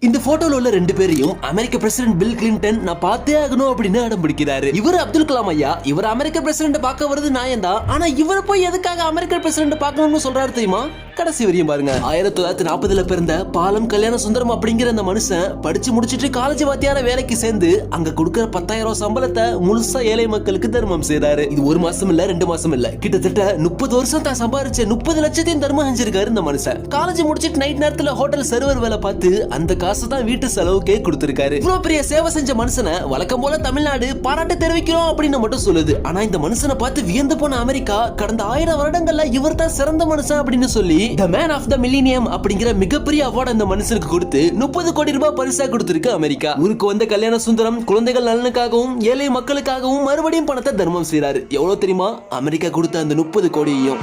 இந்த போட்டோல உள்ள ரெண்டு பேரையும் அமெரிக்க பிரசிடென்ட் பில் கிளின்டன் நான் பார்த்தே ஆகணும் அப்படின்னு அடம் பிடிக்கிறாரு. இவர் அப்துல் கலாம் ஐயா. இவர் அமெரிக்க பிரசிடென்ட் பார்க்க வருது நியாயம் தான். ஆனா இவரை போய் எதுக்காக அமெரிக்க பிரசிடென்ட் பார்க்கணும்னு சொல்றாரு தெரியுமா? கடைசி வரையும் பாருங்க. 1940 பிறந்த பாலம் கல்யாண சுந்தரம் அப்படிங்கிற அந்த மனுஷன் படிச்சு முடிச்சிட்டு காலேஜ் வாத்தியார வேலைக்கு சேர்ந்து அங்க கொடுக்கிற 10,000 சம்பளத்தை முழுசா ஏழை மக்களுக்கு தர்மம் செய்றாரு. இது ஒரு மாசம் இல்ல 2 மாசம் இல்ல, கிட்டத்தட்ட 30 வருஷம் தான் சம்பாரிச்ச 30 லட்சத்தையும் தர்மம் செஞ்சிருக்காரு இந்த மனுஷன். காலேஜ் முடிச்சிட்டு நைட் நேரத்துல ஹோட்டல் சர்வர் வேலை பார்த்து அந்த காசு தான் வீட்டு செலவுக்கே கொடுத்திருக்காரு. இவ்வளவு பெரிய சேவை செஞ்ச மனுஷனை வழக்கம் போல தமிழ்நாடு பாராட்டு தெரிவிக்கிறோம் அப்படின்னு மட்டும் சொல்லுது. ஆனா இந்த மனுஷனை பார்த்து வியந்து போன அமெரிக்கா கடந்த 1000 வருடங்கள்ல இவர் தான் சிறந்த மனுஷன் அப்படின்னு சொல்லி the man of the millennium அப்படிங்கிற மிகப்பெரிய அவார்ட் அந்த மனுஷனுக்கு கொடுத்து 30 கோடி ரூபாய் பரிசா கொடுத்திருக்கு அமெரிக்கா. ஊருக்கு வந்த கல்யாண சுந்தரம் குழந்தைகள் நலனுக்காகவும் ஏழை மக்களுக்காகவும் மறுபடியும் பணத்தை தர்மம் செய்றாரு. எவ்வளவு தெரியுமா? அமெரிக்கா கொடுத்த அந்த 30 கோடியையும்